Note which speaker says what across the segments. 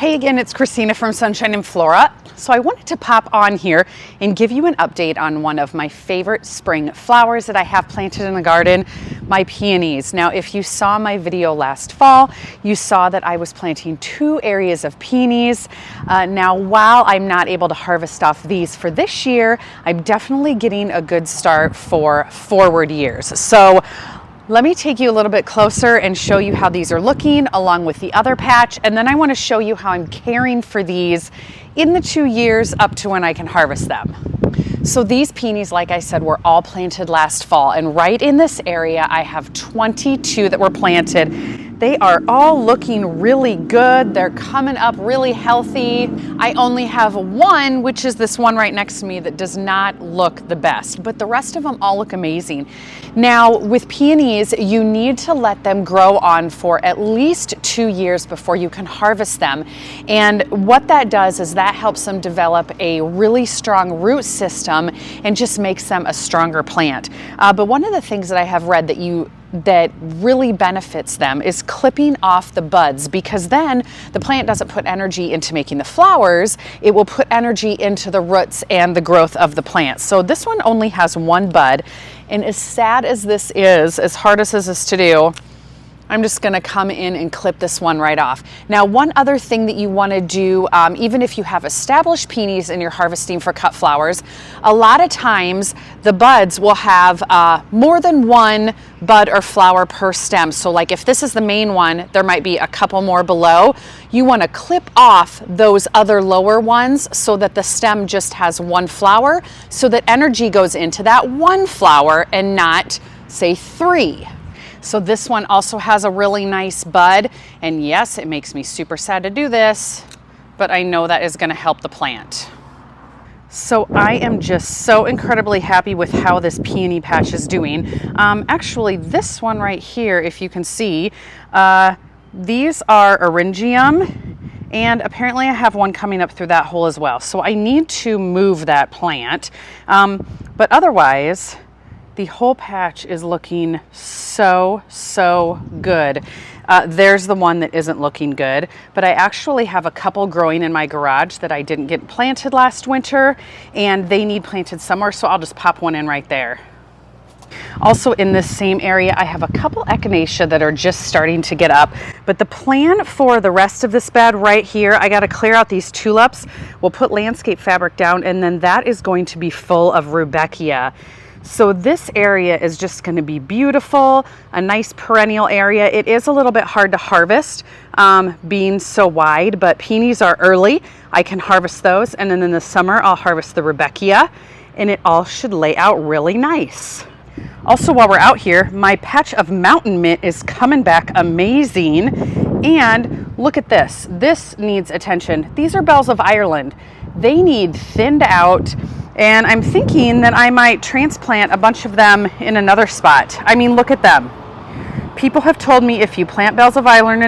Speaker 1: Hey again, it's Christina from Sunshine and Flora. So I wanted to pop on here and give you an update on one of my favorite spring flowers that I have planted in the garden, my peonies. Now, if you saw my video last fall, you saw that I was planting 2 areas of peonies. Now, while I'm not able to harvest off these for this year, I'm definitely getting a good start for forward years. So let me take you a little bit closer and show you how these are looking along with the other patch, and then I want to show you how I'm caring for these in the 2 years up to when I can harvest them. So these peonies, like I said, were all planted last fall, and right in this area I have 22 that were planted. They are all looking really good. They're coming up really healthy. I only have one, which is this one right next to me, that does not look the best, but the rest of them all look amazing. Now, with peonies, you need to let them grow on for at least 2 years before you can harvest them. And what that does is that helps them develop a really strong root system and just makes them a stronger plant. But one of the things that I have read that really benefits them is clipping off the buds, because then the plant doesn't put energy into making the flowers, it will put energy into the roots and the growth of the plant. So this one only has 1 bud, and as sad as this is, as hard as this is to do, I'm just gonna come in and clip this one right off. Now, one other thing that you wanna do, even if you have established peonies and you're harvesting for cut flowers, a lot of times the buds will have more than 1 bud or flower per stem. So like if this is the main one, there might be a couple more below. You wanna clip off those other lower ones so that the stem just has 1 flower, so that energy goes into that 1 flower and not, say, 3. So this one also has a really nice bud, and yes, it makes me super sad to do this, but I know that is gonna help the plant. So I am just so incredibly happy with how this peony patch is doing. Actually, this one right here, if you can see, these are Eryngium, and apparently I have one coming up through that hole as well. So I need to move that plant, but otherwise, the whole patch is looking so good. There's the one that isn't looking good, but I actually have a couple growing in my garage that I didn't get planted last winter, and they need planted somewhere, so I'll just pop one in right there. Also in this same area, I have a couple echinacea that are just starting to get up, but the plan for the rest of this bed right here, I gotta clear out these tulips. We'll put landscape fabric down, and then that is going to be full of rudbeckia. So this area is just going to be beautiful, a nice perennial area. It is a little bit hard to harvest being so wide, but peonies are early. I can harvest those, and then in the summer I'll harvest the rudbeckia, and it all should lay out really nice. Also, while we're out here, my patch of mountain mint is coming back amazing, and look at this. This needs attention. These are bells of Ireland. They need thinned out, and I'm thinking that I might transplant a bunch of them in another spot. I mean, look at them. People have told me if you plant bells of Ireland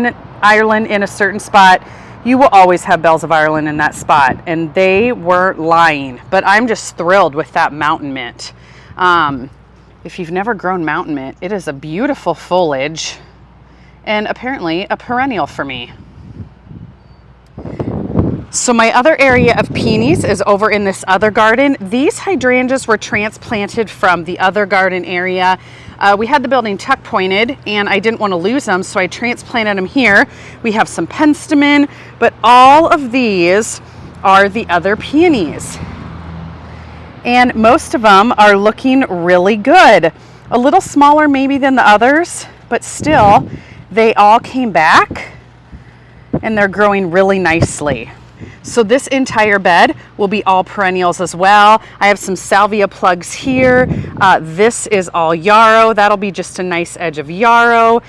Speaker 1: in a certain spot, you will always have bells of Ireland in that spot, and they weren't lying. But I'm just thrilled with that mountain mint. If you've never grown mountain mint, it is a beautiful foliage and apparently a perennial for me. So my other area of peonies is over in this other garden. These hydrangeas were transplanted from the other garden area. We had the building tuck pointed, and I didn't want to lose them, so I transplanted them here. We have some penstemon, but all of these are the other peonies. And most of them are looking really good. A little smaller maybe than the others, but still, they all came back, and they're growing really nicely. So this entire bed will be all perennials as well. I have some salvia plugs here. This is all yarrow. That'll be just a nice edge of yarrow.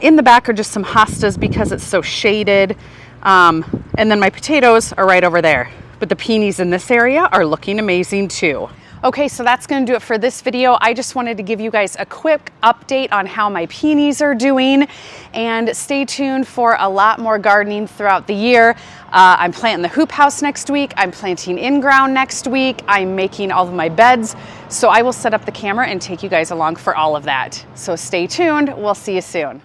Speaker 1: In the back are just some hostas because it's so shaded. And then my potatoes are right over there. But the peonies in this area are looking amazing too. Okay, so that's gonna do it for this video. I just wanted to give you guys a quick update on how my peonies are doing, and stay tuned for a lot more gardening throughout the year. I'm planting the hoop house next week. I'm planting in ground next week. I'm making all of my beds. So I will set up the camera and take you guys along for all of that. So stay tuned. We'll see you soon.